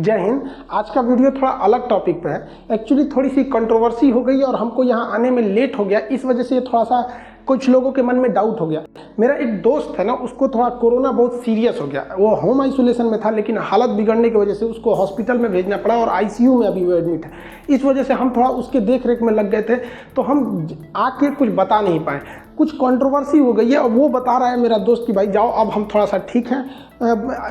जय हिंद। आज का वीडियो थोड़ा अलग टॉपिक पे है। एक्चुअली थोड़ी सी कंट्रोवर्सी हो गई और हमको यहाँ आने में लेट हो गया, इस वजह से थोड़ा सा कुछ लोगों के मन में डाउट हो गया। मेरा एक दोस्त है ना, उसको थोड़ा कोरोना बहुत सीरियस हो गया। वो होम आइसोलेशन में था, लेकिन हालत बिगड़ने की वजह से उसको हॉस्पिटल में भेजना पड़ा और आईसीयू में अभी वो एडमिट है। इस वजह से हम थोड़ा उसके देख रेख में लग गए थे, तो हम आके कुछ बता नहीं पाए। कुछ कंट्रोवर्सी हो गई है और वो बता रहा है मेरा दोस्त कि भाई जाओ, अब हम थोड़ा सा ठीक हैं।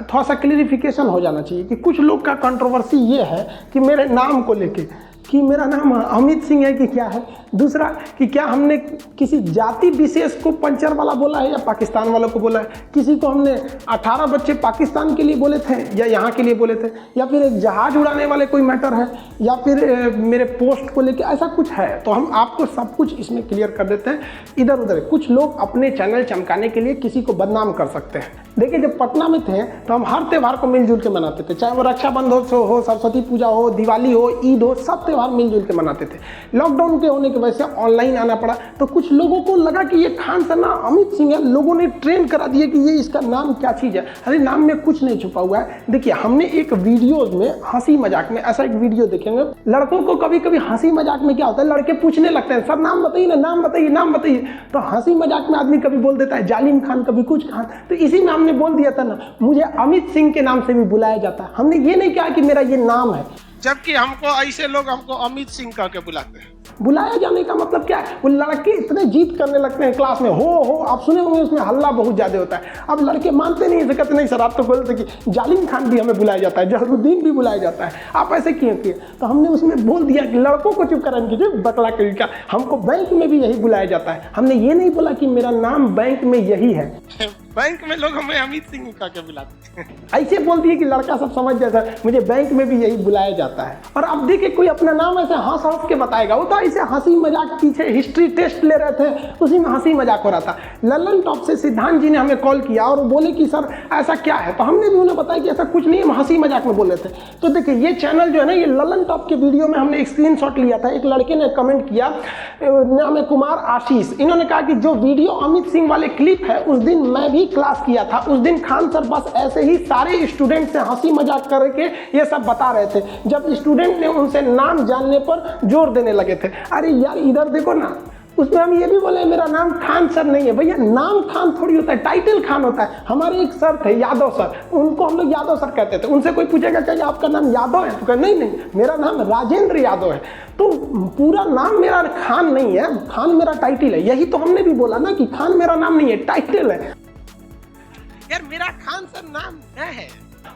थोड़ा सा क्लियरिफिकेशन हो जाना चाहिए कि कुछ लोग का कंट्रोवर्सी ये है कि मेरे नाम को लेके कि मेरा नाम अमित सिंह है कि क्या है, दूसरा कि क्या हमने किसी जाति विशेष को पंचर वाला बोला है या पाकिस्तान वालों को बोला है, किसी को हमने 18 बच्चे पाकिस्तान के लिए बोले थे या यहाँ के लिए बोले थे, या फिर एक जहाज उड़ाने वाले कोई मैटर है, या फिर मेरे पोस्ट को लेके ऐसा कुछ है। तो हम आपको सब कुछ इसमें क्लियर कर देते हैं। इधर उधर कुछ लोग अपने चैनल चमकाने के लिए किसी को बदनाम कर सकते हैं। देखिए, जब पटना में थे तो हम हर त्यौहार को मिलजुल के मनाते थे, चाहे वो रक्षाबंधन हो, सरस्वती पूजा हो, दिवाली हो, ईद हो, सब त्यौहार मिलजुल के मनाते थे। लॉकडाउन के होने की वजह से ऑनलाइन आना पड़ा, तो कुछ लोगों को लगा कि ये खान सर नाम अमित सिंह है। लोगों ने ट्रेंड करा दिया कि ये इसका नाम क्या चीज़ है। अरे नाम में कुछ नहीं छुपा हुआ है। देखिए, हमने एक वीडियो में हंसी मजाक में ऐसा एक वीडियो देखेंगे। लड़कों को कभी कभी हंसी मजाक में क्या होता है, लड़के पूछने लगते हैं, सर नाम बताइए ना, नाम बताइए, नाम बताइए। तो हंसी मजाक में आदमी कभी बोल देता है जालिम खान, कभी कुछ खान। तो इसी में हमने बोल दिया था ना, मुझे अमित सिंह के नाम से भी बुलाया जाता है। हमने ये नहीं कहा कि मेरा ये नाम है, जबकि हमको ऐसे लोग हमको अमित सिंह कह के बुलाते हैं। बुलाया जाने का मतलब क्या है, वो लड़के इतने जीत करने लगते हैं क्लास में, हो आप सुने होंगे, उसमें हल्ला बहुत ज्यादा होता है। अब लड़के मानते नहीं, ऐसे कहते नहीं सर, आप तो बोलते कि जालिम खान भी हमें बुलाया जाता है, जहरुद्दीन भी बुलाया जाता है, आप ऐसे क्यों किए। तो हमने उसमें बोल दिया कि लड़कों को चुप कराने कीजिए, बकला का हमको बैंक में भी यही बुलाया जाता है। हमने ये नहीं बोला कि मेरा नाम बैंक में यही है। बैंक में लोग हमें अमित सिंह कह के बुलाते हैं। ऐसे बोल दिए कि लड़का सब समझ जाता है, मुझे बैंक में भी यही बुलाया जाता है। और अब देखिए, कोई अपना नाम ऐसे हंस हंस के बताएगा, वो तो ऐसे हंसी मजाक, पीछे हिस्ट्री टेस्ट ले रहे थे, उसी में हंसी मजाक हो रहा था। ललन टॉप से सिद्धांत जी ने हमें कॉल किया और बोले कि सर ऐसा क्या है, तो हमने भी उन्हें बताया कि ऐसा कुछ नहीं, हम हंसी मजाक में बोल रहे थे। तो देखिए, ये चैनल जो है ना, ये ललन टॉप के वीडियो में हमने एक स्क्रीनशॉट लिया था। एक लड़के ने कमेंट किया, नाम है कुमार आशीष। इन्होंने कहा कि जो वीडियो अमित सिंह वाले क्लिप है, उस दिन मैं भी क्लास किया था। उस दिन खान सर बस ऐसे ही सारे स्टूडेंट से हंसी मजाक करके ये सब बता रहे थे, जब स्टूडेंट ने उनसे नाम जानने पर जोर देने लगे थे। अरे यार, इधर देखो ना, उसमें हम ये भी बोले मेरा नाम खान सर नहीं है। भैया, नाम खान थोड़ी होता है, टाइटल खान होता है। हमारे एक सर थे यादव सर, उनको हम लोग यादव सर कहते थे। उनसे कोई पूछेगा क्या आपका नाम यादव है, तो कहे नहीं, मेरा नाम राजेंद्र यादव है। तो पूरा नाम मेरा खान नहीं है, खान मेरा टाइटल है। यही तो हमने भी बोला ना कि खान मेरा नाम नहीं है, टाइटल है। यार, मेरा खान सर नाम है।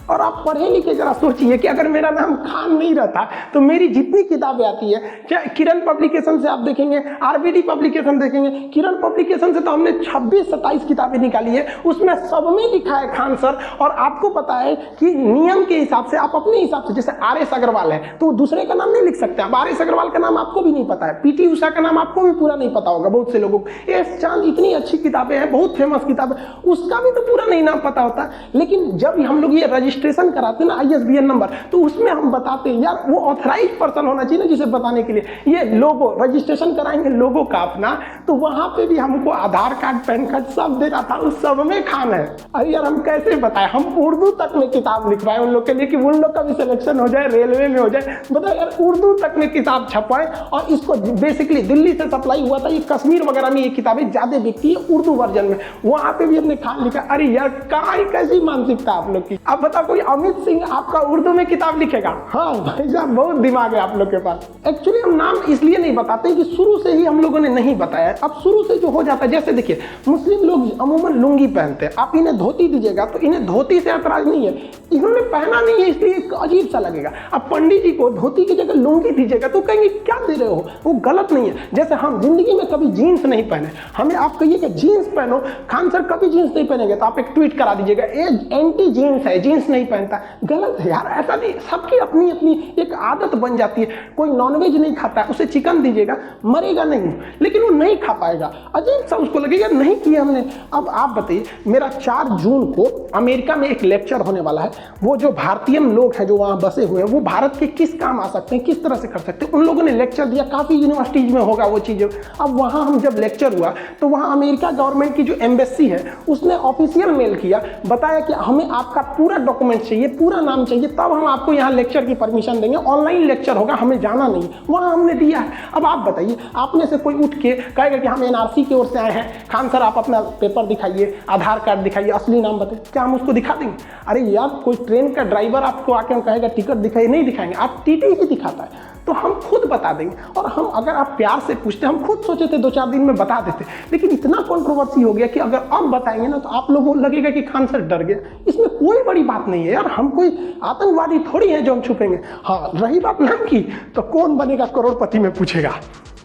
और आप पढ़े लिखे जरा सोचिए कि अगर मेरा नाम खान नहीं रहता तो मेरी जितनी किताबें आती है, चाहे किरण पब्लिकेशन से आप देखेंगे, आरबीडी पब्लिकेशन देखेंगे, किरण पब्लिकेशन से तो हमने 26-27 किताबें निकाली है, उसमें सब में लिखा है खान सर। और आपको पता है कि नियम के हिसाब से आप अपने हिसाब से, जैसे आर.एस. अग्रवाल है तो दूसरे का नाम नहीं लिख सकते। अब आर.एस. अग्रवाल का नाम आपको भी नहीं पता है, पीटी उषा का नाम आपको भी पूरा नहीं पता होगा बहुत से लोगों को। एस चांद, इतनी अच्छी किताबें हैं, बहुत फेमस किताब है, उसका भी तो पूरा नहीं नाम पता होता। लेकिन जब हम लोग ये रजिस्ट्रेशन कराते हैं ना, ISBN नंबर, तो उसमें हम बताते हैं यार, वो ऑथराइज पर्सन होना चाहिए ना जिसे बताने के लिए। ये लोगो रजिस्ट्रेशन कराएंगे लोगो का अपना, तो वहां पे भी हमको आधार कार्ड, पैन कार्ड सब देना था, उस सब में खान है। अरे यार, हम कैसे बताएं, हम उर्दू तक में किताब लिखवाएं उन लोग के लिए कि उन लोग का भी सिलेक्शन हो जाए, रेलवे में हो जाए। बताओ यार, उर्दू तक में किताब छपवाएं। और इसको बेसिकली दिल्ली से सप्लाई हुआ था, ये कश्मीर वगैरह में ये किताबें ज्यादा बिकती है उर्दू वर्जन में, वहां पे भी हमने खान लिखा। अरे यार, कहाँ कैसी मानसिकता आप लोग की। अब बताओ, कोई अमित सिंह आपका उर्दू में किताब लिखेगा? हाँ भाई साहब, बहुत दिमाग है आप लोग के पास। एक्चुअली हम नाम इसलिए नहीं बताते कि शुरू से ही हम लोगों ने नहीं बताया। अब शुरू से जो हो जाता है, जैसे देखिए, मुस्लिम लोग अमूमन लुंगी पहनते हैं, आप इन्हें धोती दीजिएगा तो इन्हें धोती से ऐतराज नहीं है, इन्होंने पहना नहीं है इसलिए अजीब सा लगेगा। अब पंडित जी को धोती की जगह लुंगी दीजिएगा तो कहेंगे क्या दे रहे हो, वो गलत नहीं है। जैसे हम जिंदगी में कभी जीन्स नहीं पहने, हमें आप कहिए कि जीन्स पहनो, खान सर कभी जीन्स नहीं पहनेंगे तो आप एक ट्वीट करा दीजिएगा, ये एंटी जीन्स है, जीन्स नहीं पहनता। गलत है यार, ऐसा नहीं। सबकी अपनी अपनी एक आदत बन जाती है। कोई नॉनवेज नहीं खाता है, उसे चिकन दीजिएगा, मरेगा नहीं, लेकिन वो नहीं खा पाएगा, अजीब सा उसको लगेगा नहीं किया हमने। अब आप बताइए, मेरा 4 जून को अमेरिका में एक लेक्चर होने वाला है। वो जो भारतीय लोग हैं जो वहाँ बसे हुए हैं, वो भारत के किस काम आ सकते हैं, किस तरह से कर सकते हैं, उन लोगों ने लेक्चर दिया। काफ़ी यूनिवर्सिटीज में होगा वो चीज़। अब वहाँ हम जब लेक्चर हुआ तो वहाँ अमेरिका गवर्नमेंट की जो एम्बेसी है उसने ऑफिशियल मेल किया, बताया कि हमें आपका पूरा डॉक्यूमेंट चाहिए, पूरा नाम चाहिए, तब हम आपको यहाँ लेक्चर की परमिशन देंगे। ऑनलाइन लेक्चर होगा, हमें जाना नहीं, वहाँ हमने दिया है। अब आप बताइए, आपने से कोई उठ के कहेगा कि हम एनआरसी की ओर से आए हैं, खान सर आप अपना पेपर दिखाइए, आधार कार्ड दिखाइए, असली नाम बताइए, क्या हम उसको दिखा देंगे? अरे यार, कोई ट्रेन का ड्राइवर आपको आके कहेगा टिकट दिखाइए, नहीं दिखाएंगे, आप टीटी ही दिखाता है तो हम खुद बता देंगे। और हम, अगर आप प्यार से पूछते, हम खुद सोचे थे 2-4 दिन में बता देते, लेकिन इतना कंट्रोवर्सी हो गया कि अगर अब बताएंगे ना तो आप लोगों को लगेगा कि खान सर डर गए। इसमें कोई बड़ी बात नहीं है यार, हम कोई आतंकवादी थोड़ी हैं जो हम छुपेंगे। हाँ, रही बात नाम की, तो कौन बनेगा करोड़पति में पूछेगा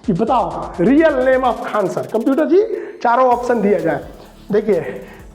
कि बताओ real name of Khan sir. Computer जी चारों ऑप्शन दिया जाए। देखिए,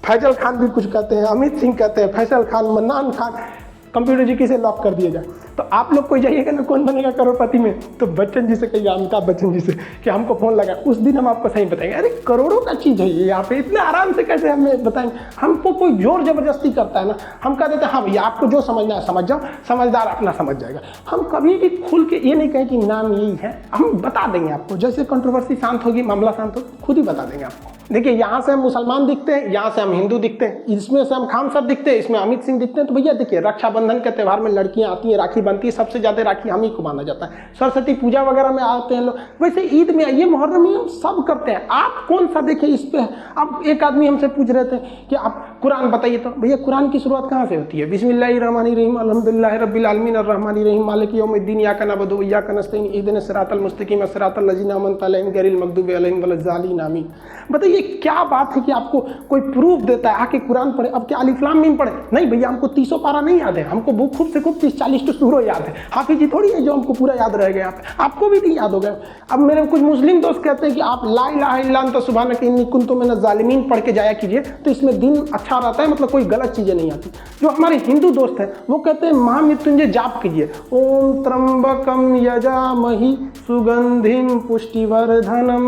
फैजल खान भी कुछ कहते हैं, अमित सिंह कहते हैं, फैसल खान, मन्नान खान। कंप्यूटर जी किसे लॉक कर दिया जाए? तो आप लोग कोई जाइएगा ना कौन बनेगा करोड़पति में, तो बच्चन जी से कहिएगा, अमिताभ बच्चन जी से कि हमको फोन लगा, उस दिन हम आपको सही बताएंगे। अरे करोड़ों का चीज़ है ये, यहाँ पे इतने आराम से कैसे हमें बताएंगे? हमको कोई जोर जबरदस्ती करता है ना, हम कह देते हैं हाँ भैया आपको जो समझना है समझ जाओ, समझदार अपना समझ जाएगा। हम कभी भी खुल के ये नहीं कहें कि नाम यही है, हम बता देंगे आपको। जैसे कंट्रोवर्सी शांत होगी, मामला शांत होगी, खुद ही बता देंगे आपको। देखिए, यहाँ से हम मुसलमान दिखते हैं, यहाँ से हम हिंदू दिखते हैं, इसमें से हम खान सर दिखते हैं, इसमें अमित सिंह दिखते हैं। तो भैया देखिए, रक्षाबंधन के त्यौहार में लड़कियाँ आती हैं, राखी बनती है, सबसे ज़्यादा राखी हम ही को माना जाता है। सरस्वती पूजा वगैरह में आते हैं लोग, वैसे ईद में आइए, मुहर्रम में हम सब करते हैं। आप कौन सा देखें इस पे? अब एक आदमी हमसे पूछ रहे थे कि आप कुरान बताइए, तो भैया कुरान की शुरुआत कहाँ से होती है? बिस्मिल्लाहिर्रहमानिर्रहीम अल्हम्दुलिल्लाहि रब्बिल आलमीन अर्रहमानिर्रहीम मालिकि यौमिद्दीन इय्याका नअबुदु व इय्याका नस्तईन इहदिनस सिरातल मुस्तकीम सिरातल लज़ीना अनअमता अलैहिम गैरिल मग़दूबि अलैहिम वलज़्ज़ालिन आमीन। बताइए क्या बात है कि आपको कोई प्रूफ देता है आके कुरान पढ़े? अब क्या अलिफ लाम मीम पढ़े? नहीं भैया, हमको 30 पारा नहीं याद है, हमको खूब से खूब 30-40 तो सूरह याद है। हाफिज जी थोड़ी है जो हमको पूरा याद रह गया, आपको भी नहीं याद हो गया। अब मेरे कुछ मुस्लिम दोस्त कहते हैं कि आप ला इलाहा इल्ला अंता सुब्हानका इन्नी कुन्तु मिनज़ ज़ालिमीन पढ़ के जाया कीजिए, तो इसमें दिन अच्छा रहता है, मतलब कोई गलत चीज़ें नहीं आती। जो हमारे हिंदू दोस्त हैं वो कहते हैं महामृत्युंजय जाप कीजिए, ओम त्र्यंबकम यजामहि सुगंधिम पुष्टिवर्धनम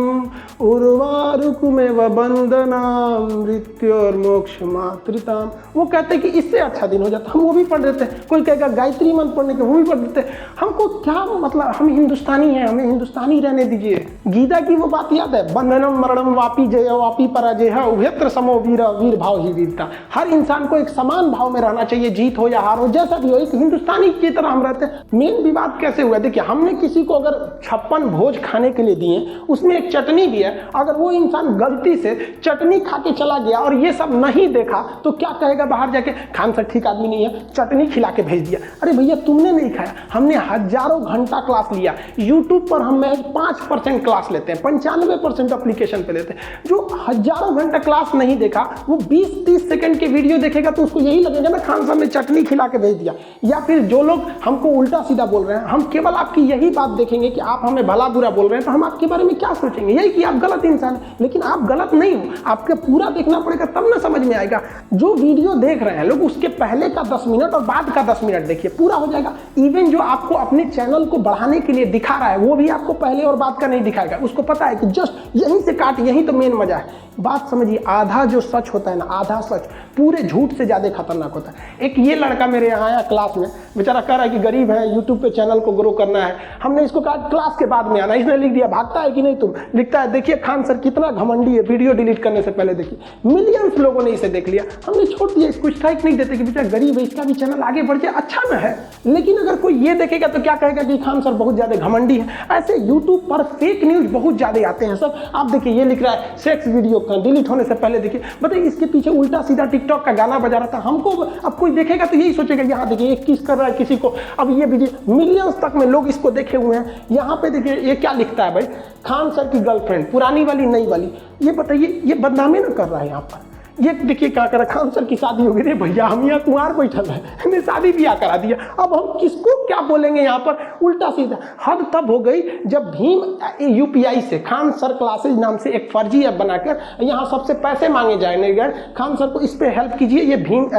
उर्वारुकमेव बंदनाम मृत्योर्मोक्ष मातृताम। वो कहते हैं कि इससे अच्छा दिन हो जाता, हम वो भी पढ़ देते हैं। कोई कहेगा गायत्री मंत्र पढ़ने के, वो भी पढ़ देते हैं। हमको क्या मतलब, हम हिंदुस्तानी हैं, हमें हिंदुस्तानी रहने दीजिए। गीता की वो बात याद है, बंधनम मरणम वापी जय वापी पराजय उभयत्र समो वीर वीर भाव ही वीरता। हर इंसान को एक समान भाव में रहना चाहिए, जीत हो या हार हो, जैसा भी हो, एक हिंदुस्तानी की तरह हम रहते हैं। मेन विवाद कैसे हुआ? देखिए, हमने किसी को अगर 56 भोज खाने के लिए दिए, उसमें एक चटनी भी है, अगर वो इंसान गलती से चटनी खा के चला गया और ये सब नहीं देखा तो क्या कहेगा बाहर जाके? खान सर ठीक आदमी नहीं है, चटनी खिला के भेज दिया। अरे भैया, तुमने नहीं खाया, हमने हजारों घंटा क्लास लिया। यूट्यूब पर हम 5% क्लास लेते हैं, 95% एप्लीकेशन पे लेते हैं। जो हजारों घंटा क्लास नहीं देखा, वो 20-30 सेकंड के वीडियो देखेगा तो उसको यही लगेगा ना खान सर ने चटनी खिला के भेज दिया। या फिर जो लोग हमको उल्टा सीधा बोल रहे हैं, हम केवल आपकी यही बात देखेंगे कि आप हमें भला बुरा बोल रहे हैं, तो हम आपके बारे में क्या सोचेंगे? यही कि आप गलत इंसान है। लेकिन आप गलत नहीं हो, आपके पूरा देखना पड़ेगा, तब ना समझ में आएगा। जो वीडियो देख रहे हैं लोग, उसके पहले का 10 मिनट और बाद का 10 मिनट देखिए, पूरा हो जाएगा। इवन जो आपको अपने चैनल को बढ़ाने के लिए दिखा रहा है, वो भी आपको पहले और बाद का नहीं दिखाएगा। उसको पता है कि जस्ट यहीं से काट, यही तो मेन मजा है। बात समझिए, आधा जो सच होता है ना, आधा सच पूरे झूठ से ज्यादा खतरनाक होता है। एक ये लड़का मेरे यहाँ आया क्लास में, बेचारा कह रहा है कि गरीब है, यूट्यूब पे चैनल को ग्रो करना है। हमने इसको कहा क्लास के बाद में आना, इसने लिख दिया भागता है कि नहीं तुम? लिखता है देखिए खान सर कितना घमंडी है, वीडियो डिलीट करने से पहले देखिए। मिलियंस लोगों ने इसे देख लिया, हमने छोड़ दिया, इसको स्ट्राइक नहीं देते कि बेचारा गरीब है, इसका भी चैनल आगे बढ़ जाए, अच्छा ना है। लेकिन अगर कोई ये देखेगा तो क्या कहेगा कि खान सर बहुत ज्यादा घमंडी है। ऐसे यूट्यूब पर फेक न्यूज बहुत ज्यादा आते हैं सब। आप देखिए, ये लिख रहा है सेक्स वीडियो डिलीट होने से पहले देखिए, बताइए इसके पीछे उल्टा सीधा टिकटॉक का गाना बजा रहा था। हमको अब कोई देखेगा तो यही सोचेगा, यहाँ देखिए ये किस कर रहा है किसी को। अब ये वीडियो मिलियंस तक में लोग इसको देखे हुए हैं। यहाँ पे देखिए ये क्या लिखता है भाई, खान सर की गर्लफ्रेंड, पुरानी वाली नई वाली। ये बताइए, ये बदनामी ना कर रहा है यहाँ पर? ये देखिए क्या करा, खान सर की शादी हो गई। रे भैया, हम यहाँ कुंवार बैठल है, हमें शादी ब्याह करा दिया। अब हम किसको क्या बोलेंगे यहाँ पर? उल्टा सीधा। हद तब हो गई जब भीम यूपीआई से खान सर क्लासेज नाम से एक फर्जी ऐप बनाकर यहाँ सबसे पैसे मांगे जाने गए। खान सर को इस पे हेल्प कीजिए, ये भीम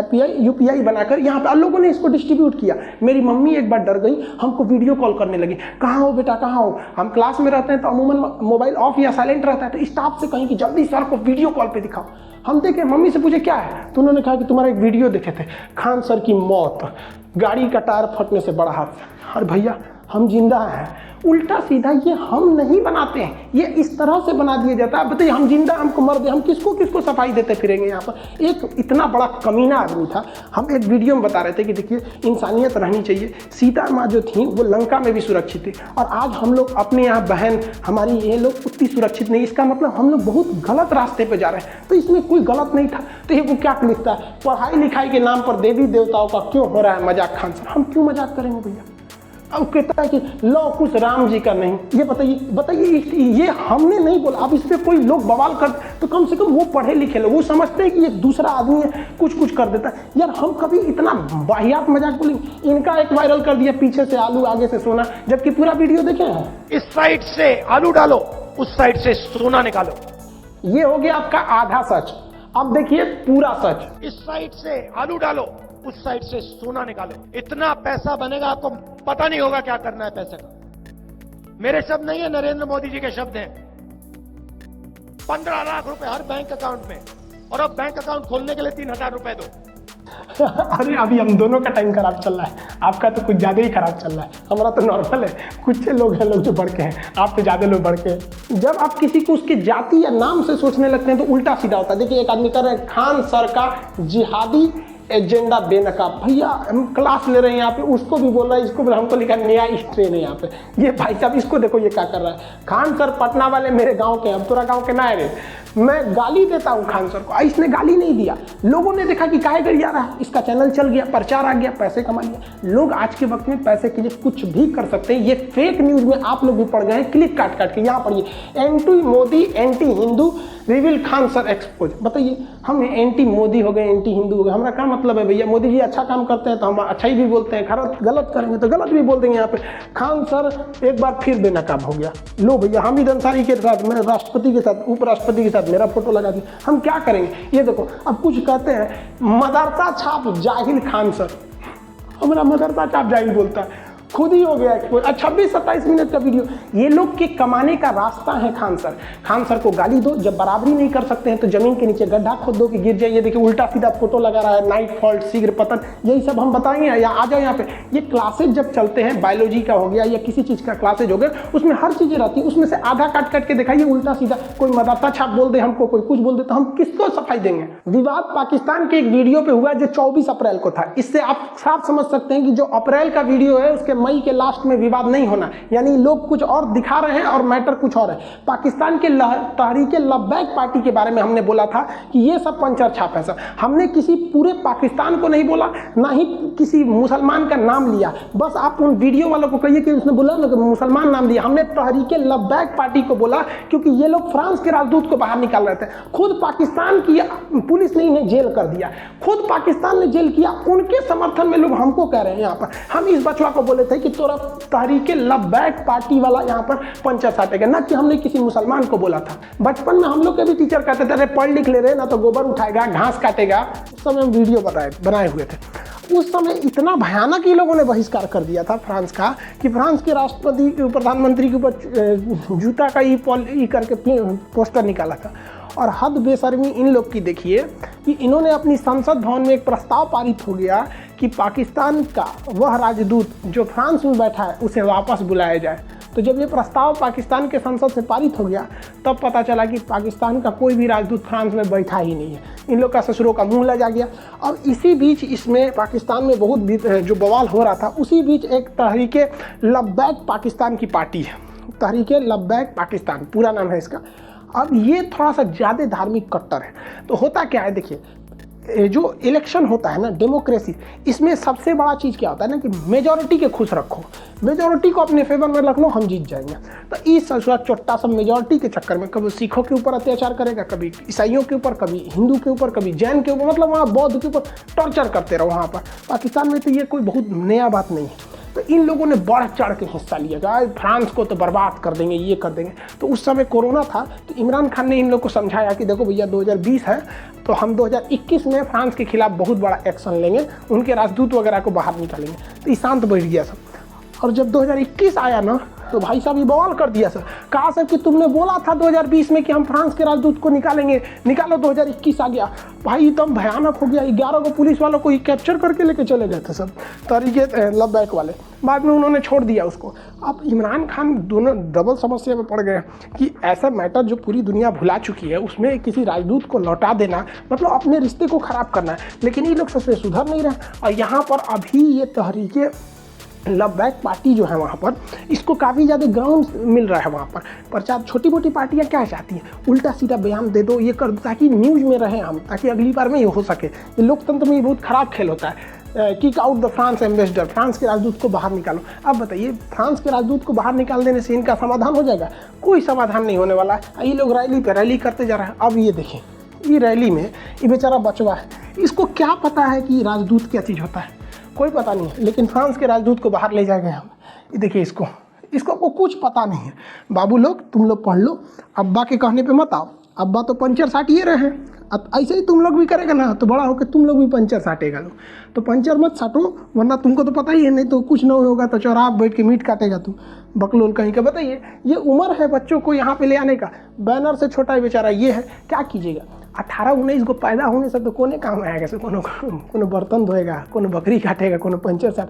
यूपीआई बनाकर यहाँ पे लोगों ने इसको डिस्ट्रीब्यूट किया। मेरी मम्मी एक बार डर गई, हमको वीडियो कॉल करने लगी, कहाँ हो बेटा कहाँ हो? हम क्लास में रहते हैं तो अमूमन मोबाइल ऑफ या साइलेंट रहता है, तो स्टाफ से कहीं कि जल्दी सर को वीडियो कॉल पे दिखाओ। हम देखे, मम्मी से पूछे क्या है, तो उन्होंने कहा कि तुम्हारा एक वीडियो देखे थे, खान सर की मौत, गाड़ी का टायर फटने से बड़ा हादसा। अरे भैया, हम जिंदा हैं। उल्टा सीधा ये हम नहीं बनाते हैं, ये इस तरह से बना दिया जाता है। बताइए हम जिंदा, हमको मर दे, हम किसको किसको सफाई देते फिरेंगे यहाँ पर। एक इतना बड़ा कमीना आदमी था, हम एक वीडियो में बता रहे थे कि देखिए इंसानियत रहनी चाहिए। सीता माँ जो थी वो लंका में भी सुरक्षित थी, और आज हम लोग अपने यहाँ बहन हमारी ये लोग उतनी सुरक्षित नहीं। इसका मतलब हम लोग बहुत गलत रास्ते पर जा रहे हैं। तो इसमें कोई गलत नहीं था। तो ये वो क्या लिखता है, पढ़ाई लिखाई के नाम पर देवी देवताओं का क्यों हो रहा है मजाक। खान सर हम क्यों मजाक करेंगे भैया। अब कहता है कि लो कुछ राम जी का नहीं। ये बताइए ये हमने नहीं बोला। अब इस पर कोई लोग बवाल कर तो कम से कम वो पढ़े लिखे लोग, वो समझते हैं कि एक दूसरा आदमी है कुछ कर देता है। यार हम कभी इतना वाहियात मजाक बोलेंगे। इनका एक वायरल कर दिया, पीछे से आलू आगे से सोना, जबकि पूरा वीडियो देखे हैं। इस साइड से आलू डालो, उस साइड से सोना निकालो। ये हो गया आपका आधा सच। अब देखिए पूरा सच। इस साइड से आलू डालो, उस साइड से सोना निकालो। इतना पैसा बनेगा आपको पता नहीं होगा क्या करना है पैसे का। मेरे शब्द नहीं है, नरेंद्र मोदी जी के शब्द हैं। 15 लाख रुपए हर बैंक अकाउंट में, और अब बैंक अकाउंट खोलने के लिए 3000 रुपए दो। अरे अभी हम दोनों का टाइम खराब चल रहा है, आपका तो कुछ ज़्यादा ही खराब चल रहा है। हमारा तो नॉर्मल है। कुछ से लोग हैं लोग जो बढ़ के हैं, आप तो ज़्यादा लोग बढ़ के हैं। जब आप किसी को उसके जाति या नाम से सोचने लगते हैं तो उल्टा सीधा होता है। देखिए एक आदमी कर रहे हैं खान सर का जिहादी एजेंडा बेनकाब। भैया हम क्लास ले रहे हैं यहाँ पे, उसको भी बोल रहा है, इसको भी, हमको लिखा नया स्ट्रेन है यहाँ पे। ये भाई साहब इसको देखो ये क्या कर रहा है। खान सर पटना वाले मेरे गांव के हैं, अब तोरा गांव के ना है रे। मैं गाली देता हूँ खान सर को, इसने गाली नहीं दिया। लोगों ने देखा कि काहे गरिया रहा है, इसका चैनल चल गया, प्रचार आ गया, पैसे कमा लिया। लोग आज के वक्त में पैसे के लिए कुछ भी कर सकते हैं। ये फेक न्यूज में आप लोग भी पढ़ गए हैं, क्लिप काट के। यहाँ पढ़िए, anti Modi anti Hindu reveal Khan sir expose. बताइए हम एंटी मोदी हो गए, एंटी हिंदू हो गए, हमारा क्या मतलब है भैया। मोदी जी अच्छा काम करते हैं तो हम अच्छा ही भी बोलते हैं, गलत करेंगे तो गलत भी बोल देंगे। यहाँ पे खान सर एक बार फिर बेनकाब हो गया। लो भैया हामिद अंसारी के साथ, मेरे राष्ट्रपति के साथ, उपराष्ट्रपति के साथ मेरा फोटो लगा दिया। हम क्या करेंगे। ये देखो अब कुछ कहते हैं मदरसा छाप जाहिल खान सर। हमारा मदरसा छाप जाहिल बोलता है, खुद ही हो गया एक्सपोज। 26-27 मिनट का वीडियो। ये लोग के कमाने का रास्ता है खान सर। खान सर को गाली दो, जब बराबरी नहीं कर सकते हैं तो जमीन के नीचे गड्ढा खोद दो कि गिर जाइए। देखिए उल्टा सीधा फोटो लगा रहा है, नाइट फॉल्ट, शीघ्र पतन, यही सब हम बताएंगे। या आ जाओ यहाँ पे। ये क्लासेज जब चलते हैं, बायोलॉजी का हो गया या किसी चीज़ का क्लासेज हो गया, उसमें हर चीज़ें रहती है, उसमें से आधा काट के दिखाइए उल्टा सीधा। कोई मदरसा छाप बोल दे हमको, कोई कुछ बोल दे, तो हम किसको सफाई देंगे। विवाद पाकिस्तान के एक वीडियो पे हुआ जो 24 अप्रैल को था। इससे आप साफ समझ सकते हैं कि जो अप्रैल का वीडियो है उसके मई के लास्ट में विवाद नहीं होना, यानी लोग कुछ और दिखा रहे हैं और मैटर कुछ और है। पाकिस्तान के तहरीके लब्बैक पार्टी के बारे में हमने बोला था कि ये सब पंचर छाप है सर। हमने किसी पूरे पाकिस्तान को नहीं बोला, ना ही किसी मुसलमान का नाम लिया। बस आप उन वीडियो वालों को कहिए कि उसने बोला ना कि मुसलमान नाम लिया। हमने तहरीके लब्बैक पार्टी को बोला क्योंकि ये लोग फ्रांस के राजदूत को बाहर निकाल रहे थे। खुद पाकिस्तान की पुलिस ने इन्हें जेल कर दिया, खुद पाकिस्तान ने जेल किया। उनके समर्थन में लोग हमको कह रहे हैं यहाँ पर। हम इस बचवा को बोले थे कि तोरा तहरीके लब्बैक पार्टी वाला यहाँ पर पंचा साटेगा, ना कि हमने किसी मुसलमान को बोला था। बचपन में हम लोग के भी टीचर कहते थे अरे पढ़ लिख ले रहे ना तो गोबर उठाएगा, घास काटेगा। उस समय हम वीडियो बनाए हुए थे। उस समय इतना भयानक ही लोगों ने बहिष्कार कर दिया था फ्रांस का कि फ्रांस के राष्ट्रपति प्रधानमंत्री के ऊपर जूता का ई करके पोस्टर निकाला था। और हद बेशर्मी इन लोग की देखिए कि इन्होंने अपनी संसद भवन में एक प्रस्ताव पारित हो गया कि पाकिस्तान का वह राजदूत जो फ्रांस में बैठा है उसे वापस बुलाया जाए। तो जब ये प्रस्ताव पाकिस्तान के संसद से पारित हो गया तब पता चला कि पाकिस्तान का कोई भी राजदूत फ्रांस में बैठा ही नहीं है। इन लोग का ससुरों का मुंह लजा गया। और इसी बीच इसमें पाकिस्तान में बहुत जो बवाल हो रहा था, उसी बीच एक तहरीके लब्बैक पाकिस्तान की पार्टी है। तहरीके लब्बैक पाकिस्तान पूरा नाम है इसका। अब ये थोड़ा सा ज़्यादा धार्मिक कट्टर है। तो होता क्या है देखिए, जो इलेक्शन होता है ना, डेमोक्रेसी, इसमें सबसे बड़ा चीज़ क्या होता है ना कि मेजॉरिटी के खुश रखो, मेजॉरिटी को अपने फेवर में रख लो, हम जीत जाएंगे। तो इस चोट्टा सब मेजॉरिटी के चक्कर में कभी सिखों के ऊपर अत्याचार करेगा, कभी ईसाइयों के ऊपर, कभी हिंदू के ऊपर, कभी जैन के ऊपर, मतलब वहाँ बौद्ध के ऊपर टॉर्चर करते रहो। वहाँ पर पाकिस्तान में तो ये कोई बहुत नया बात नहीं है। तो इन लोगों ने बढ़ चढ़ के हिस्सा लिया, फ्रांस को तो बर्बाद कर देंगे, ये कर देंगे। तो उस समय कोरोना था तो इमरान खान ने इन लोग को समझाया कि देखो भैया 2020 है तो हम 2021 में फ्रांस के खिलाफ बहुत बड़ा एक्शन लेंगे, उनके राजदूत वगैरह को बाहर निकालेंगे। तो ये शांत बैठ गया सब। और जब 2021 आया ना तो भाई साहब ये बवाल कर दिया सर। कहा सर कि तुमने बोला था 2020 में कि हम फ्रांस के राजदूत को निकालेंगे, निकालो, 2021 आ गया। भाई एकदम भयानक हो गया। 11 को पुलिस वालों को कैप्चर करके लेके चले गए थे सब तरीके लव बैक वाले। बाद में उन्होंने छोड़ दिया उसको। अब इमरान खान दोनों डबल समस्या में पड़ गए कि ऐसा मैटर जो पूरी दुनिया भुला चुकी है उसमें किसी राजदूत को लौटा देना मतलब अपने रिश्ते को ख़राब करना है। लेकिन ये लोग सबसे सुधर नहीं रहे। और यहाँ पर अभी ये तहरीके लव बैक पार्टी जो है वहाँ पर इसको काफ़ी ज़्यादा ग्राउंड मिल रहा है वहाँ पर प्रचार। छोटी मोटी पार्टियाँ क्या चाहती हैं, उल्टा सीधा बयान दे दो, ये कर दो ताकि न्यूज़ में रहें हम, ताकि अगली बार में ये हो सके। ये लोकतंत्र में ये बहुत ख़राब खेल होता है। Kick out the France ambassador, France के राजदूत को बाहर निकालो। अब बताइए फ्रांस के राजदूत को बाहर निकाल देने से इनका समाधान हो जाएगा? कोई समाधान नहीं होने वाला है। ये लोग रैली पे रैली करते जा रहे हैं। अब ये देखें, ये रैली में ये बेचारा बचवा है, इसको क्या पता है कि राजदूत क्या चीज़ होता है? कोई पता नहीं है। लेकिन फ्रांस के राजदूत को बाहर ले जाए गए हम। ये देखिए इसको कुछ पता नहीं है। बाबू लोग तुम लोग पढ़ लो, अब्बा के कहने पे मत आओ। अब्बा तो पंचर साटिए रहे हैं, अब ऐसे ही तुम लोग भी करेगा ना तो बड़ा होकर तुम लोग भी पंचर साटेगा लो। तो पंचर मत साटो, वरना तुमको तो पता ही है, नहीं तो कुछ न होगा तो चौराहा बैठ के मीट काटेगा तू, बकलोल कहीं का। बताइए ये उम्र है बच्चों को यहाँ पे ले आने का। बैनर से छोटा ही बेचारा ये है, क्या कीजिएगा। 18-19 को पैदा होने से तो कोने काम आएगा से, कोनो बर्तन धोएगा, कोनो बकरी काटेगा, कोनो पंचर साट,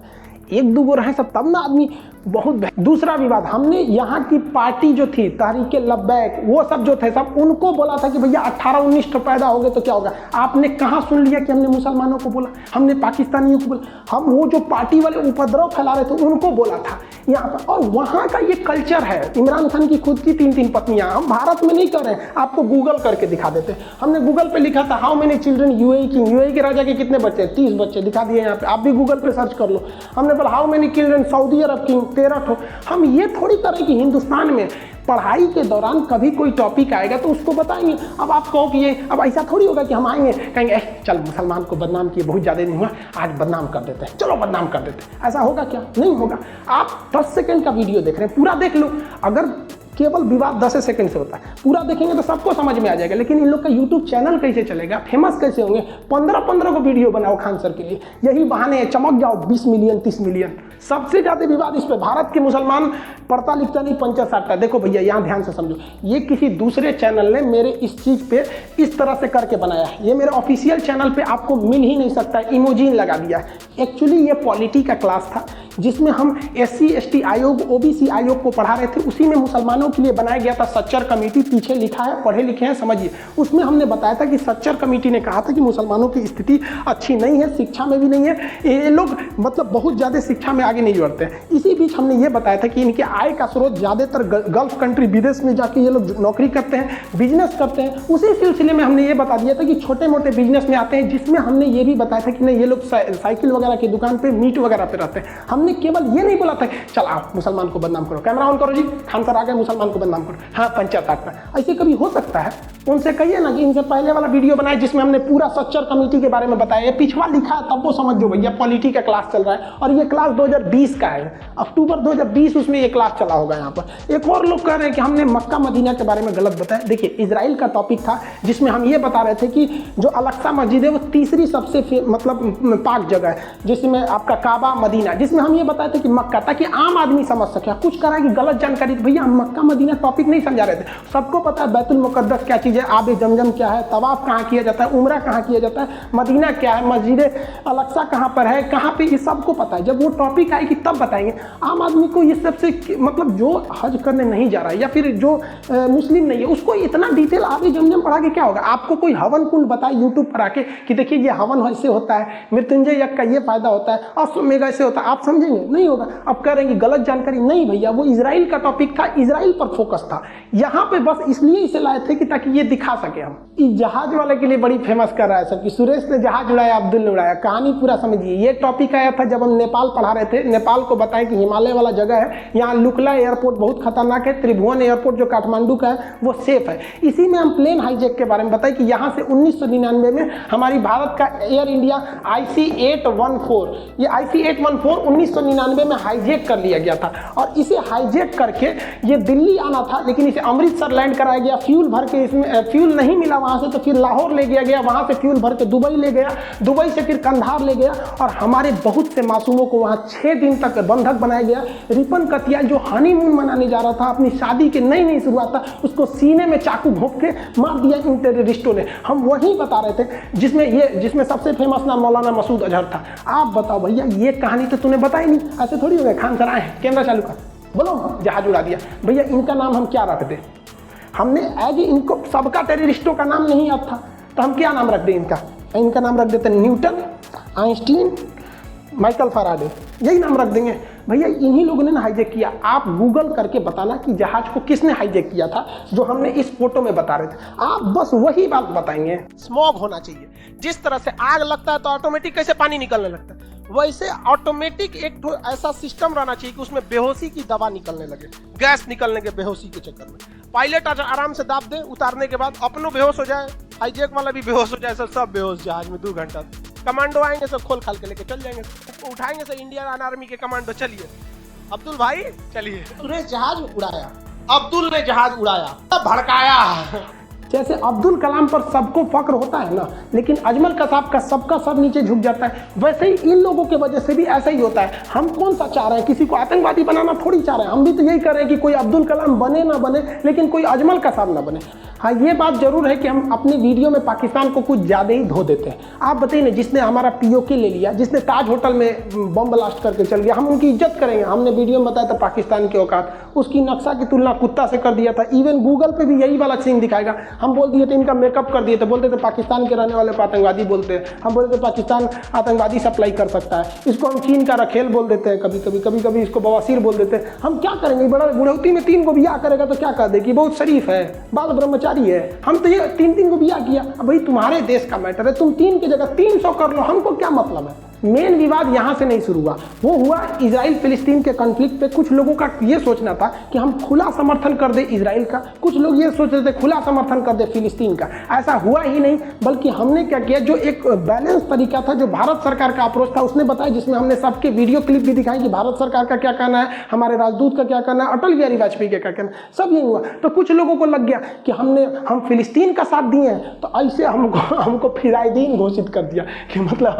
1-2 रहे सब तब ना आदमी बहुत। दूसरा विवाद, हमने यहाँ की पार्टी जो थी तहरीके लब्बैक वो सब जो थे सब उनको बोला था कि भैया 18-19 तो पैदा हो गए तो क्या होगा। आपने कहाँ सुन लिया कि हमने मुसलमानों को बोला, हमने पाकिस्तानियों को बोला, हम वो जो पार्टी वाले उपद्रव फैला रहे थे उनको बोला था यहाँ पर। और वहाँ का ये कल्चर है। इमरान खान की खुद की 3-3 पत्नियाँ, हम भारत में नहीं कर रहे हैं, आपको गूगल करके दिखा देते। हमने गूगल पे लिखा था how many children UAE king, UAE के राजा के कितने बच्चे, 30 बच्चे दिखा दिए यहाँ पे। आप भी गूगल पे सर्च कर लो। हमने बोला how many children Saudi Arab king, 13 ठो। हम ये थोड़ी करें कि हिंदुस्तान में पढ़ाई के दौरान कभी कोई टॉपिक आएगा तो उसको बताएंगे। अब आप कहो कि ये अब ऐसा थोड़ी होगा कि हम आएंगे कहेंगे चल मुसलमान को बदनाम किए बहुत ज़्यादा नहीं हुआ, आज बदनाम कर देते हैं, चलो बदनाम कर देते हैं। ऐसा होगा क्या? नहीं होगा। आप 10 सेकंड का वीडियो देख रहे हैं, पूरा देख लो। अगर केवल विवाद 10 सेकंड से होता है, पूरा देखेंगे तो सबको समझ में आ जाएगा। लेकिन इन लोग का यूट्यूब चैनल कैसे चलेगा, फेमस कैसे होंगे? 15-15 को वीडियो बनाओ खान सर के लिए, यही बहाने है, चमक जाओ 20 मिलियन 30 मिलियन। सबसे ज़्यादा विवाद इस पर, भारत के मुसलमान पढ़ता लिखता नहीं पंचर साटता। देखो भैया यहाँ ध्यान से समझो, ये किसी दूसरे चैनल ने मेरे इस चीज़ पे इस तरह से करके बनाया है। ये मेरे ऑफिशियल चैनल पे आपको मिल ही नहीं सकता, इमोजीन लगा दिया है। एक्चुअली ये पॉलिटी का क्लास था जिसमें हम SC ST आयोग OBC आयोग को पढ़ा रहे थे। उसी में मुसलमानों के लिए बनाया गया था सच्चर कमेटी, पीछे लिखा है, पढ़े लिखे हैं, समझिए। उसमें हमने बताया था कि सच्चर कमेटी ने कहा था कि मुसलमानों की स्थिति अच्छी नहीं है, शिक्षा में भी नहीं है, ये लोग मतलब बहुत ज़्यादा शिक्षा में आगे नहीं बढ़ते हैं। इसी बीच हमने ये बताया था कि इनके आय का स्रोत ज़्यादातर गल्फ कंट्री, विदेश में जाके ये लोग नौकरी करते हैं, बिजनेस करते हैं। उसी सिलसिले में हमने ये बता दिया था कि छोटे मोटे बिजनेस में आते हैं, जिसमें हमने ये भी बताया था कि नहीं ये लोग साइकिल वगैरह की दुकान पे, मीट वगैरह पे रहते हैं। हमने केवल ये नहीं बोला था चल आओ मुसलमान को बदनाम करो, कैमरा ऑन करो जी, खान सर आ गए, मुसलमान को बदनाम करो, हाँ पंचायत काटना। ऐसे कभी हो सकता है? उनसे कहिए ना कि इनसे पहले वाला वीडियो बनाए जिसमें हमने पूरा सच्चर कमेटी के बारे में बताया। ये पिछवा लिखा है तब वो समझ जो भैया पॉलिटी का क्लास चल रहा है। और ये क्लास 2020 का है, अक्टूबर 2020 उसमें ये क्लास चला होगा। यहाँ पर एक और लोग कह रहे हैं कि हमने मक्का मदीना के बारे में गलत बताया। देखिए इजराइल का टॉपिक था जिसमें हम ये बता रहे थे कि जो अल-अक्सा मस्जिद है वो तीसरी सबसे मतलब पाक जगह है, जिसमें आपका काबा मदीना, जिसमें हम ये बताए थे कि मक्का, ताकि आम आदमी समझ सके। कुछ करा कि गलत जानकारी, भैया हम मक्का मदीना टॉपिक नहीं समझा रहे थे। सबको पता है बैतुल मुकद्दस क्या चीज़ है, आबे जमजम क्या है, तवाफ कहाँ किया जाता है, उम्रा कहाँ किया जाता है, मदीना क्या है, मस्जिद अल-अक्सा कहाँ पर है, कहाँ पे, ये सबको पता है। जब वो टॉपिक आएगी तब बताएंगे। आम आदमी को ये सबसे मतलब जो हज करने नहीं जा रहा है या फिर जो मुस्लिम नहीं है उसको इतना डिटेल आबे जमजम पढ़ा के क्या होगा? आपको कोई हवन कुंड बताए यूट्यूब पर आके कि देखिए ये हवन ऐसे होता है, मृत्युंजय यज्ञ का ये फायदा होता है, अश्वमेघ ऐसे होता है, आप समझेंगे? नहीं होगा। अब कह रहे हैं कि गलत जानकारी। नहीं भैया, वो इजराइल का टॉपिक था, इजराइल पर फोकस था। यहाँ पे बस इसलिए इसे लाए थे कि ताकि ये दिखा सके हम। इस जहाज वाले के लिए बड़ी फेमस कर रहा है सब कि सुरेश ने जहाज उड़ाया, अब्दुल ने उड़ाया। कहानी पूरा समझिए। ये टॉपिक आया था जब हम नेपाल पढ़ा रहे थे। नेपाल को बताएं कि हिमालय वाला जगह है, यहाँ लुकला एयरपोर्ट बहुत खतरनाक है, त्रिभुवन एयरपोर्ट जो काठमांडू का है वो सेफ है। इसी में हम प्लेन हाईजैक के बारे में बताएं कि यहाँ से 1999 में हमारी भारत का एयर इंडिया IC-814, ये IC-814 1999 में हाईजैक कर लिया गया था और इसे हाईजैक करके ये दिल्ली आना था, लेकिन इसे अमृतसर लैंड कराया गया। फ्यूल भर के इसमें फ्यूल नहीं मिला वहाँ से, तो फिर लाहौर ले गया गया, वहाँ से फ्यूल भर के दुबई ले गया, दुबई से फिर कंधार ले गया और हमारे बहुत से मासूमों को वहाँ 6 दिन तक बंधक बनाया गया। रिपन कतियाल जो हनीमून मनाने जा रहा था, अपनी शादी के नई शुरुआत था, उसको सीने में चाकू घोंप के मार दिया इन टेररिस्टों ने। हम वही बता रहे थे जिसमें सबसे फेमस नाम मौलाना मसूद अजहर था। आप बताओ भैया, ये कहानी तो तूने बताई नहीं, ऐसे थोड़ी हो गया। खान सर आए हैं, कैमरा चालू कर, बोलो जहाज उड़ा दिया। भैया इनका नाम हम क्या रख दें? हमने एज इनको सबका टेररिस्टों का नाम नहीं याद था, तो हम क्या नाम रख दें इनका नाम रख देते न्यूटन, आइंस्टीन, माइकल फैराडे, यही नाम रख देंगे। भैया इन्हीं लोगों ने ना हाईजैक किया। आप गूगल करके बताना कि जहाज को किसने हाईजैक किया था, जो हमने इस फोटो में बता रहे थे। आप बस वही बात बताएंगे। स्मॉग होना चाहिए। जिस तरह से आग लगता है तो ऑटोमेटिक कैसे पानी निकलने लगता है, वैसे ऑटोमेटिक एक ऐसा सिस्टम रहना चाहिए कि उसमें बेहोशी की दवा निकलने लगे, गैस निकलने के बेहोशी के चक्कर में। पायलट आराम से दाब दे, उतारने के बाद अपनों बेहोश हो जाए, हाईजैक वाला भी बेहोश हो जाए, सब बेहोश जहाज में 2 घंटा। कमांडो आएंगे, सब खोल खाल के लेके चल जाएंगे, उठाएंगे से इंडियन आर्मी के कमांडो। चलिए अब्दुल भाई चलिए। तूने जहाज उड़ाया, अब्दुल ने जहाज उड़ाया, तब भड़काया। जैसे अब्दुल कलाम पर सबको फक्र होता है ना, लेकिन अजमल कसाब का सबका सब नीचे झुक जाता है, वैसे ही इन लोगों के वजह से भी ऐसा ही होता है। हम कौन सा चाह रहे हैं? किसी को आतंकवादी बनाना थोड़ी चाह रहे हैं। हम भी तो यही कर रहे हैं कि कोई अब्दुल कलाम बने ना बने, लेकिन कोई अजमल कसाब ना बने। हाँ, ये बात जरूर है कि हम अपनी वीडियो में पाकिस्तान को कुछ ज़्यादा ही धो देते हैं। आप बताइए ना, जिसने हमारा पीओके ले लिया, जिसने ताज होटल में बम ब्लास्ट करके चल गया, हम उनकी इज्जत करेंगे? हमने वीडियो में बताया था पाकिस्तान के औकात, उसकी नक्शा की तुलना कुत्ता से कर दिया था। इवन गूगल पे भी यही वाला सीन दिखाएगा। हम बोल दिए थे इनका मेकअप कर दिए थे, बोलते थे पाकिस्तान के रहने वाले को आतंकवादी बोलते हैं। हम बोलते थे पाकिस्तान आतंकवादी सप्लाई कर सकता है। इसको हम चीन का रखेल बोल देते हैं, कभी कभी इसको बवासीर बोल देते हैं। हम क्या करेंगे? बड़ा बुढ़ौती में 3 को बियाह करेगा तो क्या कर दे कि बहुत शरीफ है, बाल ब्रह्मचारी है। हम तो ये 3 को बियाह किया। अब भाई तुम्हारे देश का मैटर है, तुम 3 की जगह 300 कर लो, हमको क्या मतलब है? मेन विवाद यहाँ से नहीं शुरू हुआ, वो हुआ इजराइल फिलिस्तीन के कॉन्फ्लिक्ट पे। कुछ लोगों का ये सोचना था कि हम खुला समर्थन कर दे इजराइल का, कुछ लोग ये सोच रहे थे खुला समर्थन कर दे फिलिस्तीन का। ऐसा हुआ ही नहीं, बल्कि हमने क्या किया, जो एक बैलेंस तरीका था, जो भारत सरकार का अप्रोच था, उसने बताया, जिसमें हमने सबके वीडियो क्लिप भी दिखाई कि भारत सरकार का क्या कहना है, हमारे राजदूत का क्या कहना है, अटल बिहारी वाजपेयी का क्या कहना है, सब यही हुआ। तो कुछ लोगों को लग गया कि हम फिलिस्तीन का साथ दिए हैं, तो ऐसे हमको फिराइदीन घोषित कर दिया कि मतलब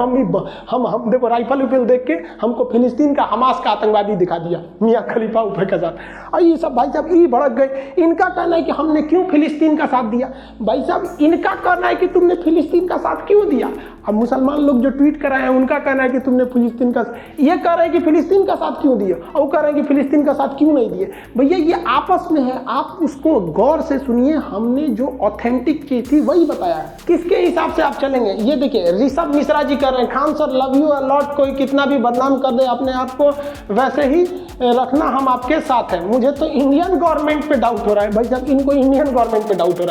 हम देखो राइफल उफल देख के हमको फिलिस्तीन का हमास का आतंकवादी दिखा दिया, मियां खलीफा ऊपर के साथ। और ये सब भाई साहब ये भड़क गए। इनका कहना है कि हमने क्यों फिलिस्तीन का साथ दिया। भाई साहब इनका कहना है कि तुमने फिलिस्तीन का साथ क्यों दिया। अब मुसलमान लोग जो ट्वीट कराए हैं उनका कहना है कि तुमने फिलिस्तीन का, ये कह रहे हैं कि फिलिस्तीन का साथ क्यों दिए, और कह रहे हैं कि फिलिस्तीन का साथ क्यों नहीं दिए। भैया ये आपस में है, आप उसको गौर से सुनिए। हमने जो ऑथेंटिक चीज थी वही बताया है। किसके हिसाब से आप चलेंगे? ये देखिए ऋषभ मिश्रा जी कर रहे हैं, Khan sir love you a lot, कोई कितना भी बदनाम कर दे अपने आप को वैसे ही रखना, हम आपके साथ हैं। मुझे तो इंडियन गवर्नमेंट पे डाउट हो रहा है भाई साहब, इनको इंडियन गवर्नमेंट पे डाउट हो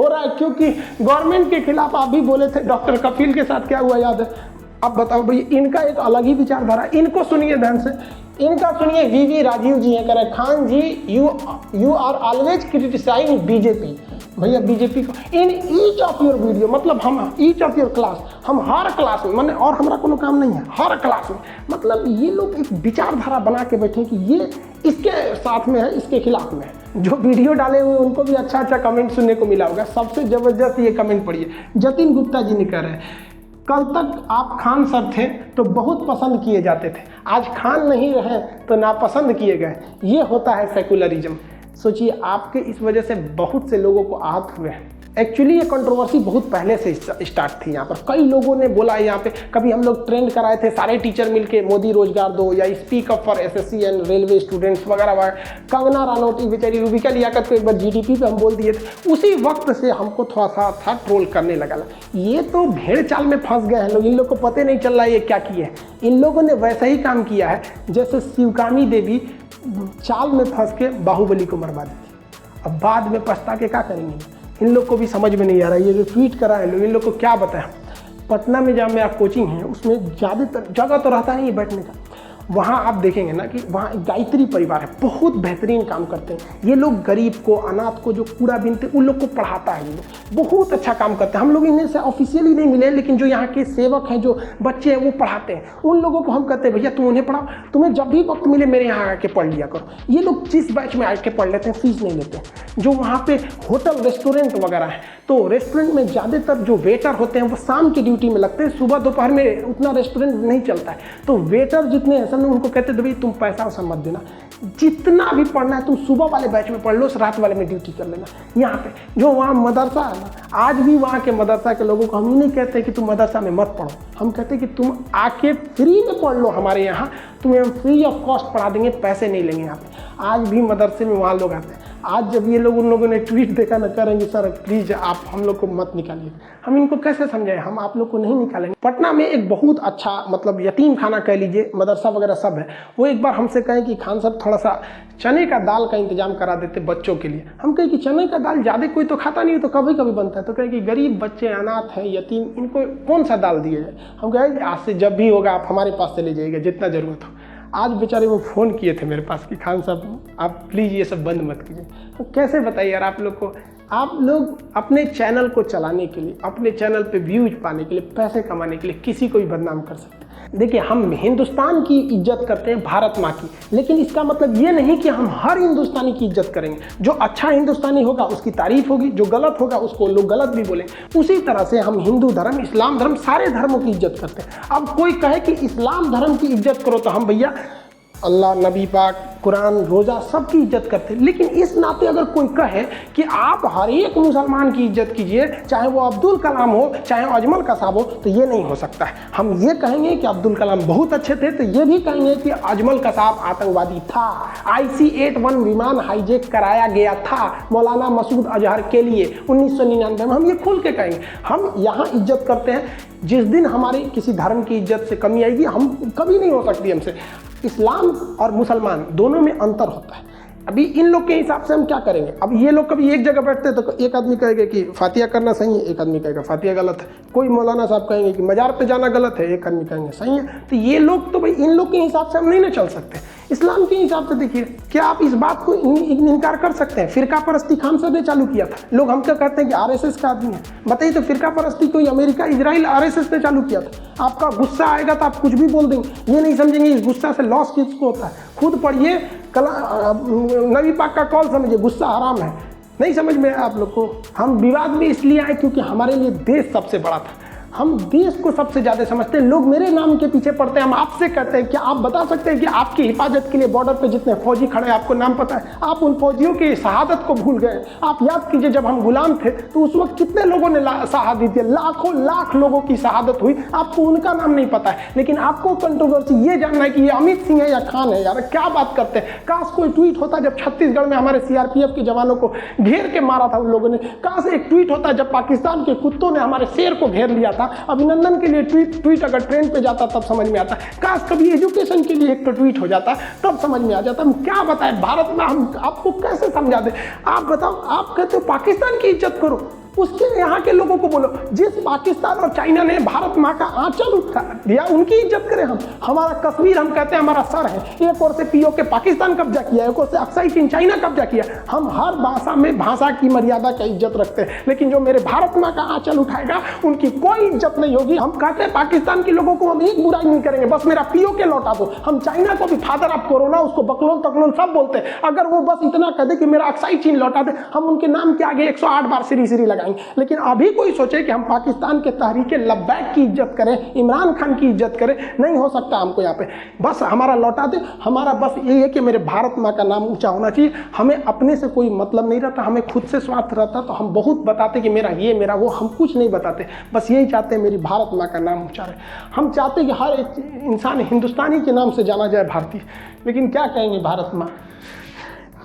रहा है क्योंकि गवर्नमेंट के खिलाफ आप भी बोले थे। डॉक्टर कपिल के साथ क्या हुआ याद है? अब बताओ भाई, इनका एक अलग ही विचारधारा। इनको सुनिए ध्यान से, इनका सुनिए। वीवी राजीव जी हैं, कह रहे Khan ji you are always criticising BJP. भैया बीजेपी को in each of your video, मतलब हम ईच ऑफ योर क्लास, हम हर क्लास में, मैंने और हमारा कोनो काम नहीं है, हर क्लास में, मतलब ये लोग एक विचारधारा बना के बैठे कि ये इसके साथ में है, इसके खिलाफ में है। जो वीडियो डाले हुए उनको भी अच्छा कमेंट सुनने को मिला होगा। सबसे जबरदस्त ये कमेंट पढ़िए, जतिन गुप्ता जी ने कह रहे हैं, कल तक आप खान सर थे तो बहुत पसंद किए जाते थे, आज खान नहीं रहे तो नापसंद किए गए। ये होता है सेकुलरिज्म। सोचिए आपके इस वजह से बहुत से लोगों को आहत हुए हैं। एक्चुअली ये कंट्रोवर्सी बहुत पहले से स्टार्ट थी। यहाँ पर कई लोगों ने बोला, यहाँ पे कभी हम लोग ट्रेंड कराए थे सारे टीचर मिलके मोदी रोजगार दो, या speak up for SSC and railway students वगैरह वगैरह। कंगना रनौत बेचारी, रूबिका लियाकत को एक बार जीडीपी पे हम बोल दिए थे। उसी वक्त से हमको थोड़ा सा था ट्रोल करने लगा। ये तो भेड़ चाल में फंस गए हैं लोग, इन लोग को पता नहीं चल रहा है ये क्या किए हैं। इन लोगों ने वैसा ही काम किया है जैसे शिवकामी देवी चाल में फंस के बाहुबली को मरवा दी थी। अब बाद में पछता के क्या करेंगे, इन लोग को भी समझ में नहीं आ रहा है। ये जो ट्वीट करा है लोग, इन लोग को क्या बताएं। पटना में जहाँ मेरा कोचिंग है उसमें ज़्यादातर जगह तो रहता नहीं है बैठने का, वहाँ आप देखेंगे ना कि वहाँ एक गायत्री परिवार है, बहुत बेहतरीन काम करते हैं ये लोग। गरीब को, अनाथ को जो कूड़ा बीनते उन लोग को पढ़ाता है ये लोग, बहुत अच्छा काम करते हैं। हम लोग इन्हें से ऑफिशियली नहीं मिले, लेकिन जो यहाँ के सेवक हैं, जो बच्चे हैं, वो पढ़ाते हैं। उन लोगों को हम कहते हैं भैया तुम उन्हें पढ़ाओ, तुम्हें जब भी वक्त मिले मेरे यहाँ आके पढ़ लिया करो। ये लोग जिस बैच में आके पढ़ लेते हैं, फीस नहीं लेते हैं। जो वहाँ पे होटल रेस्टोरेंट वगैरह है, तो रेस्टोरेंट में ज़्यादातर जो वेटर होते हैं वो शाम की ड्यूटी में लगते हैं, सुबह दोपहर में उतना रेस्टोरेंट नहीं चलता है। तो वेटर जितने हैं सब उनको कहते हैं भाई तुम पैसा वैसा मत देना, जितना भी पढ़ना है तुम सुबह वाले बैच में पढ़ लो, रात वाले में ड्यूटी कर लेना। यहाँ पे जो वहाँ मदरसा है ना, आज भी वहाँ के मदरसा के लोगों को हम ये नहीं कहते कि तुम मदरसा में मत पढ़ो, हम कहते हैं कि तुम आके फ्री में पढ़ लो हमारे यहाँ, तुम्हें हम फ्री ऑफ कॉस्ट पढ़ा देंगे, पैसे नहीं लेंगे। यहाँ पे आज भी मदरसे में वहाँ लोग आते हैं। आज जब ये लोग, उन लोगों ने ट्वीट देखा ना, करेंगे सर प्लीज़ आप हम लोग को मत निकालिए, हम इनको कैसे समझाएं, हम आप लोग को नहीं निकालेंगे। पटना में एक बहुत अच्छा मतलब यतीम खाना कह लीजिए, मदरसा वगैरह सब है। वो एक बार हमसे कहें कि खान साहब थोड़ा सा चने का दाल का इंतजाम करा देते बच्चों के लिए। हम कहें कि चने का दाल ज़्यादा कोई तो खाता नहीं है, तो कभी कभी बनता है। तो कहें कि गरीब बच्चे, अनाथ हैं, यतीम, इनको कौन सा दाल दिया जाए। हम कहें आज से जब भी होगा आप हमारे पास चले जाइएगा, जितना ज़रूरत हो। आज बेचारे वो फ़ोन किए थे मेरे पास कि खान साहब आप प्लीज़ ये सब बंद मत कीजिए। तो कैसे बताइए यार आप लोग को, आप लोग अपने चैनल को चलाने के लिए, अपने चैनल पे व्यूज पाने के लिए, पैसे कमाने के लिए किसी को भी बदनाम कर सकते हैं। देखिए हम हिंदुस्तान की इज्जत करते हैं, भारत माँ की, लेकिन इसका मतलब ये नहीं कि हम हर हिंदुस्तानी की इज्जत करेंगे। जो अच्छा हिंदुस्तानी होगा उसकी तारीफ होगी, जो गलत होगा उसको लोग गलत भी बोलें। उसी तरह से हम हिंदू धर्म, इस्लाम धर्म, सारे धर्मों की इज्जत करते हैं। अब कोई कहे कि इस्लाम धर्म की इज्जत करो, तो हम भैया अल्लाह, नबी पाक, कुरान, रोज़ा सबकी इज्जत करते हैं। लेकिन इस नाते अगर कोई कहे कि आप हर एक मुसलमान की इज्जत कीजिए, चाहे वो अब्दुल कलाम हो, चाहे अजमल कसाब हो, तो ये नहीं हो सकता है। हम ये कहेंगे कि अब्दुल कलाम बहुत अच्छे थे, तो ये भी कहेंगे कि अजमल कसाब आतंकवादी था। IC-81 विमान हाईजैक कराया गया था मौलाना मसूद अजहर के लिए 1999 में। हम ये खुल के कहेंगे। हम यहाँ इज्जत करते हैं। जिस दिन हमारी किसी धर्म की इज्जत से कमी आएगी, हम कभी नहीं हो सकती हमसे। इस्लाम और मुसलमान दोनों में अंतर होता है। अभी इन लोग के हिसाब से हम क्या करेंगे। अब ये लोग कभी एक जगह बैठते हैं तो एक आदमी कहेगा कि फातिया करना सही है, एक आदमी कहेगा फातिया गलत है। कोई मौलाना साहब कहेंगे कि मजार पे जाना गलत है, एक आदमी कहेंगे सही है। तो ये लोग तो भाई इन लोग के हिसाब से हम नहीं ना चल सकते। इस्लाम के हिसाब से देखिए, क्या आप इस बात को इनकार कर सकते हैं? फिरका परस्ती खान साहब ने चालू किया था। लोग हमको कहते हैं कि RSS का आदमी है। बताइए तो फिरका परस्ती कोई अमेरिका, इजराइल, RSS ने चालू किया था। आपका गुस्सा आएगा तो आप कुछ भी बोल देंगे, ये नहीं समझेंगे इस गुस्सा से लॉस किसको होता है। खुद पढ़िए, नबी पाक का कौल समझिए, गुस्सा हराम है। नहीं समझ में आप लोग को। हम विवाद में इसलिए आए क्योंकि हमारे लिए देश सबसे बड़ा था। हम देश को सबसे ज़्यादा समझते हैं। लोग मेरे नाम के पीछे पड़ते हैं। हम आपसे कहते हैं, क्या आप बता सकते हैं कि आपकी हिफाजत के लिए बॉर्डर पे जितने फौजी खड़े हैं, आपको नाम पता है? आप उन फौजियों की शहादत को भूल गए। आप याद कीजिए, जब हम गुलाम थे तो उस वक्त कितने लोगों ने शहादत दी, लाखों लाख लोगों की शहादत हुई। आपको उनका नाम नहीं पता है, लेकिन आपको कंट्रोवर्सी ये जानना है कि ये अमित सिंह है या खान है। यार क्या बात करते हैं। काश कोई ट्वीट होता जब छत्तीसगढ़ में हमारे CRPF के जवानों को घेर के मारा था उन लोगों ने। काश एक ट्वीट होता जब पाकिस्तान के कुत्तों ने हमारे शेर को घेर लिया था। अभिनंदन के लिए ट्वीट अगर ट्रेंड पे जाता तब समझ में आता। काश कभी एजुकेशन के लिए एक तो ट्वीट हो जाता तब समझ में आ जाता। हम क्या बताएं भारत में, हम आपको कैसे समझा दें? आप बताओ, आप कहते हो पाकिस्तान की इज्जत करो, उसके यहाँ के लोगों को बोलो जिस पाकिस्तान और चाइना ने भारत माँ का आंचल उठा दिया, उनकी इज्जत करें हम। हमारा कश्मीर हम कहते हैं हमारा सर है। एक ओर से POK पाकिस्तान कब्जा किया, एक ओर से अक्साई चीन चाइना कब्जा किया। हम हर भाषा में भाषा की मर्यादा का इज्जत रखते हैं, लेकिन जो मेरे भारत माँ का आंचल उठाएगा उनकी कोई इज्जत नहीं होगी। हम कहते हैं पाकिस्तान के लोगों को हम एक बुराई नहीं करेंगे, बस मेरा POK लौटा दो। हम चाइना को भी फादर ऑफ कोरोना, उसको बकलोल तकलोल सब बोलते हैं। अगर वो बस इतना कह दे कि मेरा अक्साई चीन लौटा दे, हम उनके नाम के आगे 108 बार श्री लगाएंगे। लेकिन अभी कोई सोचे कि हम पाकिस्तान के तहरीके लब्बैक की इज्जत करें, इमरान खान की इज्जत करें, नहीं हो सकता हमको यहाँ पे। बस हमारा लौटा दे। हमारा बस ये है कि मेरे भारत माँ का नाम ऊंचा होना चाहिए। हमें अपने से कोई मतलब नहीं रहता, हमें खुद से स्वार्थ रहता तो हम बहुत बताते कि मेरा ये मेरा वो, हम कुछ नहीं बताते। बस यही चाहते हैं मेरी भारत माँ का नाम ऊंचा रहे। हम चाहते हैं कि हर एक इंसान हिंदुस्तानी के नाम से जाना जाए, भारतीय। लेकिन क्या कहेंगे भारत माँ,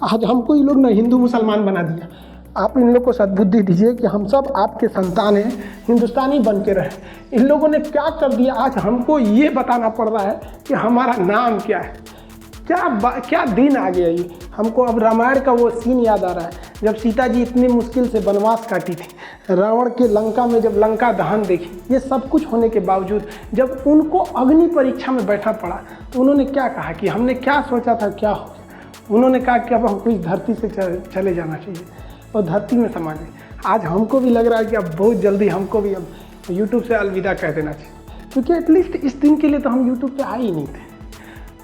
आज हमको ये लोग ना हिंदू मुसलमान बना दिया। आप इन लोग को सद्बुद्धि दीजिए कि हम सब आपके संतान हैं, हिंदुस्तानी बन के रहे। इन लोगों ने क्या कर दिया, आज हमको ये बताना पड़ रहा है कि हमारा नाम क्या है। क्या दिन आ गया ये। हमको अब रामायण का वो सीन याद आ रहा है जब सीता जी इतनी मुश्किल से वनवास काटी थी, रावण के लंका में जब लंका दहन देखी, ये सब कुछ होने के बावजूद जब उनको अग्नि परीक्षा में बैठा पड़ा तो उन्होंने क्या कहा कि हमने क्या सोचा था क्या हो गया। उन्होंने कहा कि अब हमको इस धरती से चले जाना चाहिए और धरती में समा गए। आज हमको भी लग रहा है कि अब बहुत जल्दी हमको भी अब यूट्यूब से अलविदा कह देना चाहिए, क्योंकि एटलीस्ट इस दिन के लिए तो हम यूट्यूब पे आए ही नहीं थे।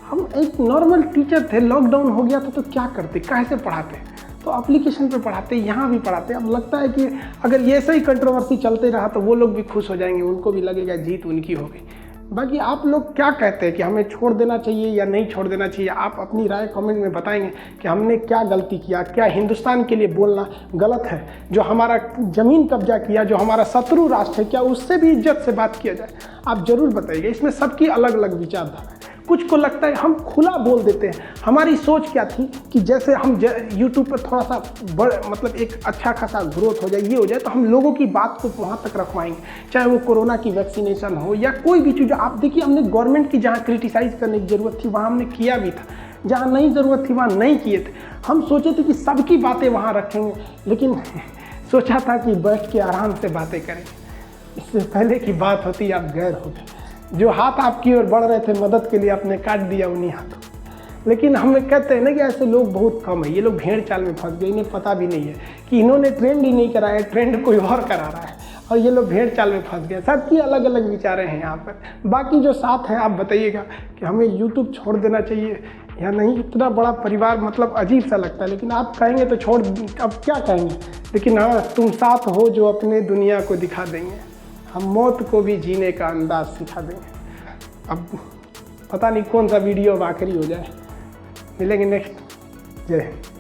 हम एक नॉर्मल टीचर थे, लॉकडाउन हो गया था तो क्या करते, कैसे पढ़ाते, तो एप्लीकेशन पे पढ़ाते, यहाँ भी पढ़ाते। अब लगता है कि अगर ये ऐसा ही कंट्रोवर्सी चलते रहा तो वो लोग भी खुश हो जाएंगे, उनको भी लगेगा जीत उनकी हो गई। बाकी आप लोग क्या कहते हैं कि हमें छोड़ देना चाहिए या नहीं छोड़ देना चाहिए, आप अपनी राय कमेंट में बताएंगे कि हमने क्या गलती किया, क्या हिंदुस्तान के लिए बोलना गलत है, जो हमारा ज़मीन कब्जा किया, जो हमारा शत्रु राष्ट्र है, क्या उससे भी इज्जत से बात किया जाए। आप ज़रूर बताइएगा। इसमें सबकी अलग अलग विचारधारा है। कुछ को लगता है हम खुला बोल देते हैं। हमारी सोच क्या थी कि जैसे हम यूट्यूब पर थोड़ा सा मतलब एक अच्छा खासा ग्रोथ हो जाए, ये हो जाए, तो हम लोगों की बात को वहाँ तक रखवाएंगे, चाहे वो कोरोना की वैक्सीनेशन हो या कोई भी चीज़। आप देखिए, हमने गवर्नमेंट की जहाँ क्रिटिसाइज़ करने की ज़रूरत थी वहाँ हमने किया भी था, जहाँ नहीं ज़रूरत थी वहाँ नहीं किए थे। हम सोचे थे कि सबकी बातें वहाँ रखेंगे, लेकिन सोचा था कि बैठ के आराम से बातें करेंगे। इससे पहले की बात होती आप गैर हो गए। जो हाथ आपकी ओर बढ़ रहे थे मदद के लिए, आपने काट दिया उन्हीं हाथों। लेकिन हमें कहते हैं ना कि ऐसे लोग बहुत कम है। ये लोग भेड़ चाल में फंस गए, इन्हें पता भी नहीं है कि इन्होंने ट्रेंड ही नहीं कराया, ट्रेंड कोई और करा रहा है और ये लोग भेड़ चाल में फंस गए। सबकी अलग अलग विचारें हैं यहाँ पर। बाकी जो साथ हैं आप बताइएगा कि हमें यूट्यूब छोड़ देना चाहिए या नहीं। इतना बड़ा परिवार मतलब अजीब सा लगता है, लेकिन आप कहेंगे तो छोड़, अब क्या कहेंगे। लेकिन हाँ, तुम साथ हो जो अपने दुनिया को दिखा देंगे, हम मौत को भी जीने का अंदाज सिखा देंगे। अब पता नहीं कौन सा वीडियो अब आखिरी हो जाए। मिलेंगे नेक्स्ट। जय हिंद।